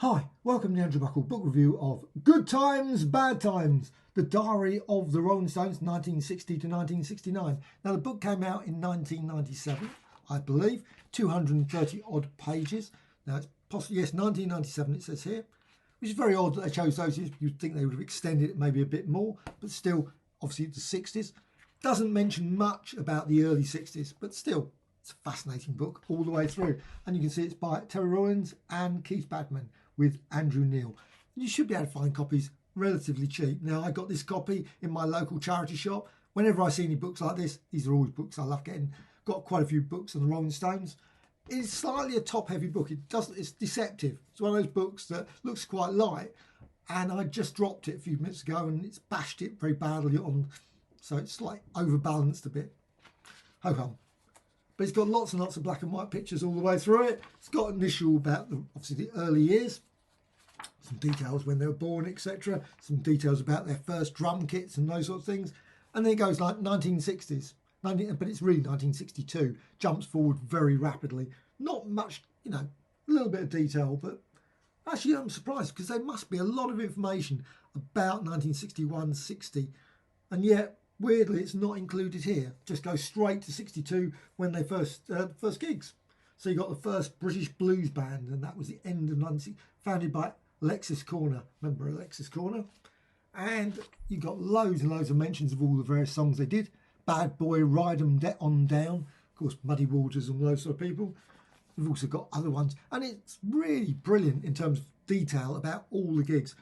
Hi, welcome to the Andrew Buckle book review of Good Times, Bad Times, the Diary of the Rolling Stones, 1960 to 1969. Now, the book came out in 1997, I believe, 230 odd pages. Now, it's possibly, yes, 1997 it says here, which is very odd that they chose those years. You'd think they would have extended it maybe a bit more, but still, obviously, it's the 60s. Doesn't mention much about the early 60s, but still, it's a fascinating book all the way through. And you can see it's by Terry Rawlings and Keith Badman with Andrew Neil. You should be able to find copies relatively cheap. Now, I got this copy in my local charity shop. Whenever I see any books like this, these are always books I love getting. Got quite a few books on the Rolling Stones. It's slightly a top-heavy book. It's deceptive. It's one of those books that looks quite light, and I just dropped it a few minutes ago, and it's bashed it very badly on, so it's like overbalanced a bit. Ho hum. But it's got lots and lots of black and white pictures all the way through it. It's got an issue about obviously the early years, some details when they were born, etc. Some details about their first drum kits and those sorts of things. And then it goes like 1960s, but it's really 1962. Jumps forward very rapidly. Not much, a little bit of detail, but actually I'm surprised because there must be a lot of information about 1961, 60, and yet weirdly, it's not included here. Just go straight to 62 when they first gigs. So you got the first British blues band, and that was the end of 1960, founded by Alexis Corner. Remember Alexis Corner? And you got loads and loads of mentions of all the various songs they did. Bad Boy, Ride 'em on Down, of course, Muddy Waters and those sort of people. We've also got other ones, and it's really brilliant in terms of detail about all the gigs.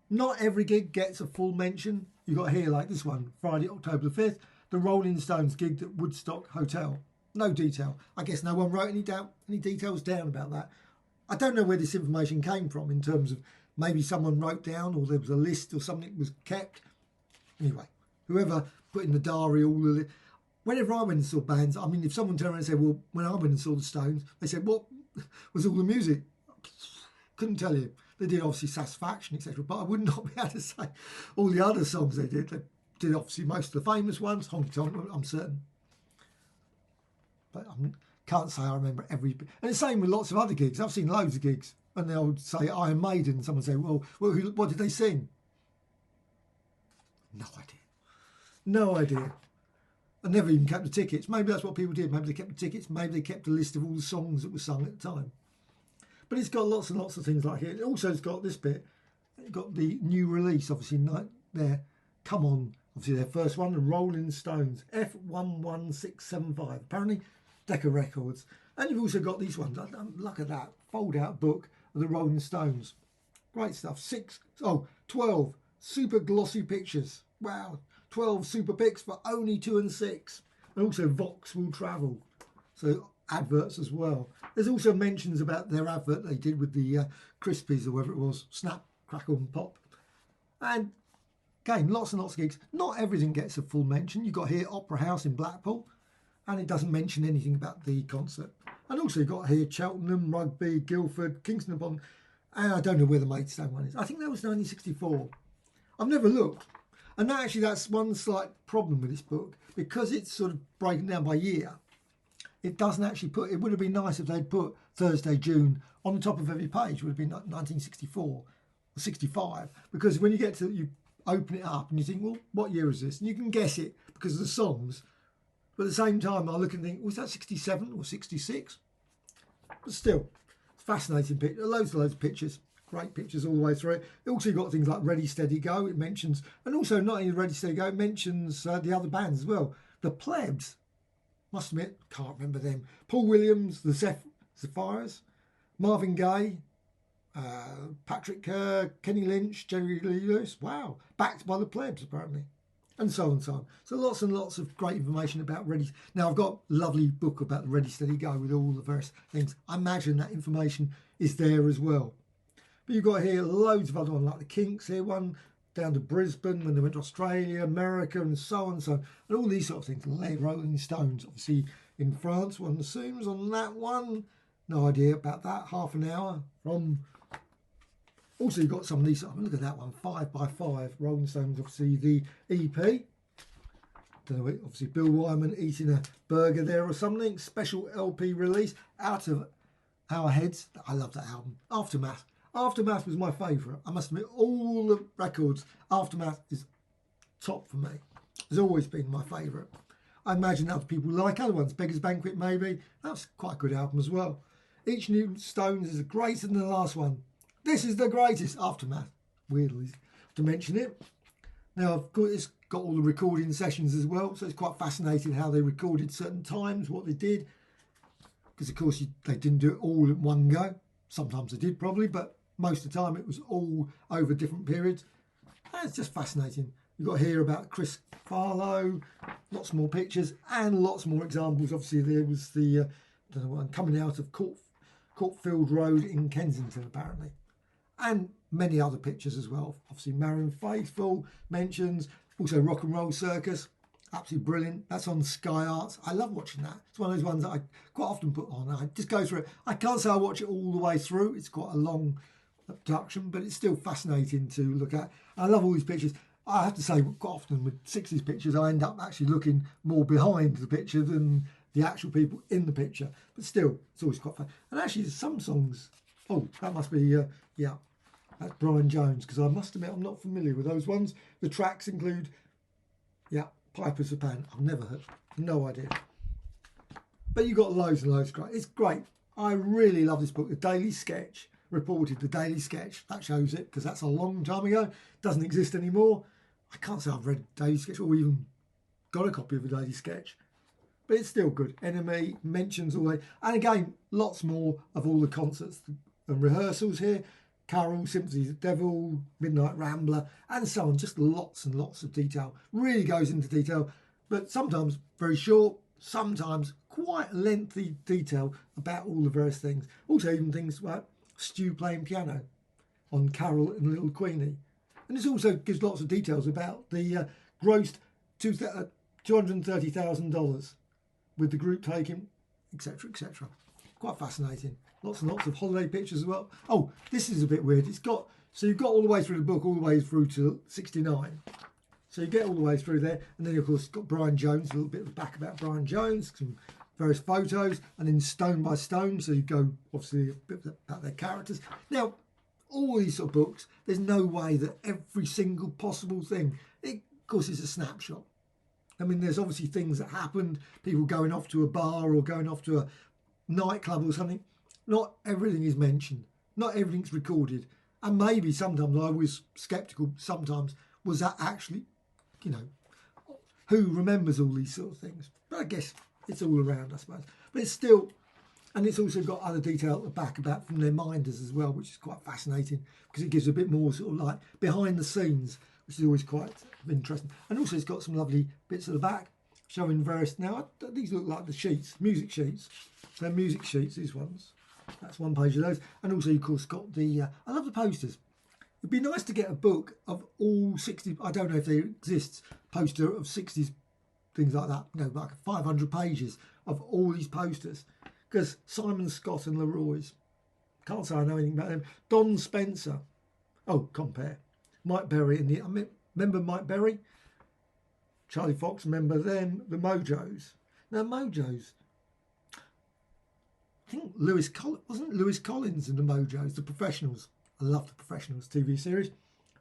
Not every gig gets a full mention. You got here like this one, Friday, October the 5th, the Rolling Stones gigged at Woodstock Hotel. No detail. I guess no one wrote any details down about that. I don't know where this information came from in terms of maybe someone wrote down or there was a list or something was kept. Anyway, whoever put in the diary all of it. Whenever I went and saw bands, I mean, if someone turned around and said, well, when I went and saw the Stones, they said, what was all the music? Couldn't tell you. They did obviously Satisfaction, etc. But I would not be able to say all the other songs they did. They did obviously most of the famous ones, Honky Tonk, I'm certain. But I can't say I remember every bit. And the same with lots of other gigs. I've seen loads of gigs. And they'll say Iron Maiden. And someone say, well what did they sing? No idea. No idea. I never even kept the tickets. Maybe that's what people did. Maybe they kept the tickets. Maybe they kept a list of all the songs that were sung at the time. But it's got lots and lots of things like it. Also, it's got this bit. It's got the new release, obviously, there. Come On, obviously, their first one, the Rolling Stones, F11675. Apparently, Decca Records. And you've also got these ones. Look at that. Fold-out book of the Rolling Stones. Great stuff. 12 super glossy pictures. Wow. 12 super pics for only 2 and 6. And also, Vox Will Travel. So, adverts as well. There's also mentions about their advert they did with the Crispies or whatever it was, Snap, Crackle and Pop. And again, lots and lots of gigs. Not everything gets a full mention. You've got here Opera House in Blackpool, and it doesn't mention anything about the concert. And also you've got here Cheltenham, Rugby, Guildford, Kingston upon, and I don't know where the Maidstone one is. I think that was 1964. I've never looked. And that's one slight problem with this book, because it's sort of broken down by year. It doesn't actually put, it would have been nice if they'd put Thursday, June on the top of every page. It would have been 1964 or 65. Because when you open it up and you think, well, what year is this? And you can guess it because of the songs. But at the same time, I look and think, was that 67 or 66? But still, it's fascinating picture. Loads and loads of pictures. Great pictures all the way through it. It also got things like Ready, Steady, Go. It mentions, and also not only Ready, Steady, Go, it mentions the other bands as well. The Plebs. Must admit, can't remember them. Paul Williams, the Zephyrs, Marvin Gaye, Patrick Kerr, Kenny Lynch, Jerry Lee Lewis. Wow, backed by the Plebs apparently, and so on and so on. So lots and lots of great information about Ready. Now I've got a lovely book about the Ready Steady Go with all the various things. I imagine that information is there as well. But you've got here loads of other ones like the Kinks. Here one down to Brisbane when they went to Australia, America, and so on and so on. And all these sort of things. Rolling Stones, obviously in France, one assumes on that one. No idea about that. Half an hour from. Also, you've got some of these. Look at that one, 5x5. Rolling Stones, obviously the EP. Don't know, obviously Bill Wyman eating a burger there or something. Special LP release, Out of Our Heads. I love that album. Aftermath. Aftermath was my favourite. I must admit, all the records, Aftermath is top for me. It's always been my favourite. I imagine other people like other ones. Beggar's Banquet, maybe. That's quite a good album as well. Each New Stones is greater than the last one. This is the greatest. Aftermath. Weirdly to mention it. Now, of course, it's got all the recording sessions as well, so it's quite fascinating how they recorded certain times, what they did. Because, of course, they didn't do it all in one go. Sometimes they did, probably, but most of the time it was all over different periods. And it's just fascinating. You've got to hear about Chris Farlow, lots more pictures, and lots more examples. Obviously, there was the I don't know what, coming out of Courtfield Road in Kensington, apparently. And many other pictures as well. Obviously, Marion Faithfull mentions, also Rock and Roll Circus. Absolutely brilliant. That's on Sky Arts. I love watching that. It's one of those ones that I quite often put on. I just go through it. I can't say I watch it all the way through. It's quite a long production, but it's still fascinating to look at. I love all these pictures. I have to say, quite often with 60s pictures, I end up actually looking more behind the picture than the actual people in the picture. But still, it's always quite fun. And actually, there's some songs. Oh, that must be, yeah, that's Brian Jones, because I must admit, I'm not familiar with those ones. The tracks include, yeah, Piper's of Pan. I've never heard, no idea. But you've got loads and loads of great. It's great. I really love this book. The Daily Sketch, reported the Daily Sketch. That shows it, because that's a long time ago. Doesn't exist anymore. I can't say I've read Daily Sketch or even got a copy of the Daily Sketch. But it's still good. Enemy, mentions all that. And again, lots more of all the concerts and rehearsals here. Carol, Sympathy of the Devil, Midnight Rambler, and so on. Just lots and lots of detail. Really goes into detail, but sometimes very short, sometimes quite lengthy detail about all the various things. Also even things like Stu playing piano on Carol and Little Queenie. And this also gives lots of details about the grossed $230,000 with the group taking, etc., etc. Quite fascinating. Lots and lots of holiday pictures as well. Oh, this is a bit weird. It's got, so you've got all the way through the book, all the way through to 69. So you get all the way through there. And then, of course, got Brian Jones, a little bit of the back about Brian Jones, some various photos, and then stone by stone. So you go, obviously, a bit about their characters. Now, all these sort of books, there's no way that every single possible thing, of course, it's a snapshot. I mean, there's obviously things that happened, people going off to a bar or going off to a nightclub or something. Not everything is mentioned. Not everything's recorded. And maybe sometimes I was sceptical sometimes, was that actually, you know, who remembers all these sort of things? But I guess it's all around, I suppose. But it's still, and it's also got other detail at the back about from their minders as well, which is quite fascinating because it gives a bit more sort of like behind the scenes, which is always quite interesting. And also it's got some lovely bits at the back showing various, now these look like the sheets, music sheets. They're music sheets, these ones. That's one page of those. And also, of course, got the, I love the posters. It'd be nice to get a book of all 60, I don't know if there exists, poster of 60s, things like that, you know, like 500 pages of all these posters. Because Simon Scott and Leroy's, can't say I know anything about them. Don Spencer, oh, compare. Mike Berry, I remember Mike Berry? Charlie Fox, remember them? The Mojos. Now, Mojos, I think wasn't Lewis Collins in the Mojos, The Professionals. I love The Professionals TV series.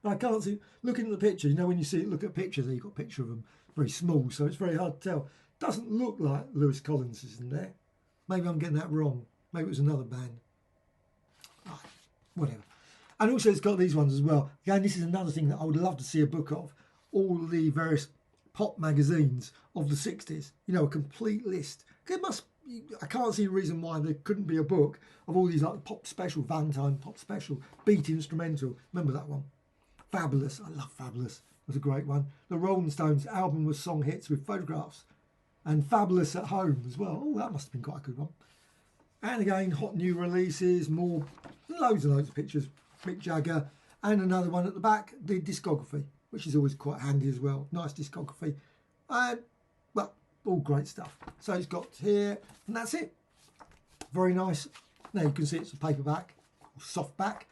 And I can't see, looking at the picture, you know, when you see it, look at pictures, you've got a picture of them very small, so it's very hard to tell. Doesn't look like Lewis Collins is in there. Maybe I'm getting that wrong. Maybe it was another band. Oh, whatever. And also it's got these ones as well. Again, this is another thing that I would love to see a book of. All the various pop magazines of the 60s. You know, a complete list. I can't see a reason why there couldn't be a book of all these, like Pop Special, Valentine Pop Special, Beat Instrumental. Remember that one? Fabulous. I love Fabulous. It was a great one. The Rolling Stones album was song hits with photographs. And Fabulous at Home as well. Oh, that must have been quite a good one. And again, hot new releases, more, loads and loads of pictures. Mick Jagger. And another one at the back, the discography, which is always quite handy as well. Nice discography. And, well, all great stuff. So it's got here, and that's it. Very nice. Now you can see it's a paperback, or softback.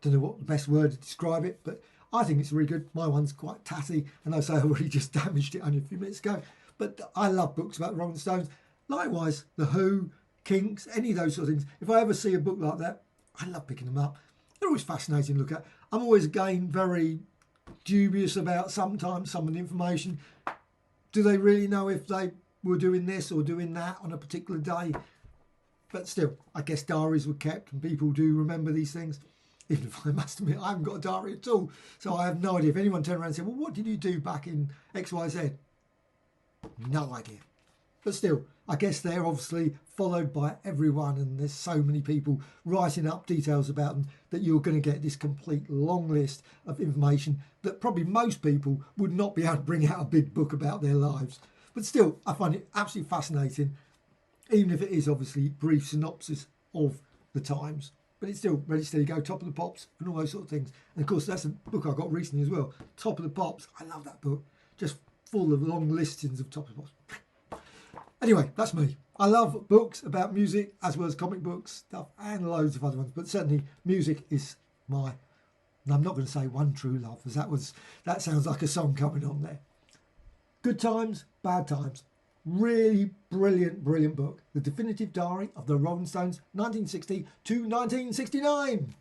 Don't know what the best word to describe it, but I think it's really good. My one's quite tatty, and I say I already just damaged it only a few minutes ago. But I love books about the Rolling Stones. Likewise, The Who, Kinks, any of those sort of things. If I ever see a book like that, I love picking them up. They're always fascinating to look at. I'm always, again, very dubious about sometimes some of the information. Do they really know if they were doing this or doing that on a particular day? But still, I guess diaries were kept and people do remember these things. Even if I must admit, I haven't got a diary at all. So I have no idea. If anyone turned around and said, well, what did you do back in XYZ? No idea. But still, I guess they're obviously followed by everyone, and there's so many people writing up details about them that you're going to get this complete long list of information that probably most people would not be able to bring out a big book about their lives. But still, I find it absolutely fascinating, even if it is obviously brief synopsis of the times. But it's still ready, steady, go, Top of the Pops and all those sort of things. And of course, that's a book I got recently as well. Top of the Pops. I love that book. Just full of long listings of Top of the Pops. Anyway, that's me. I love books about music as well as comic books stuff and loads of other ones. But certainly music is my, and I'm not going to say one true love, because that sounds like a song coming on there. Good Times, Bad Times. Really brilliant, brilliant book. The Definitive Diary of the Rolling Stones, 1960 to 1969.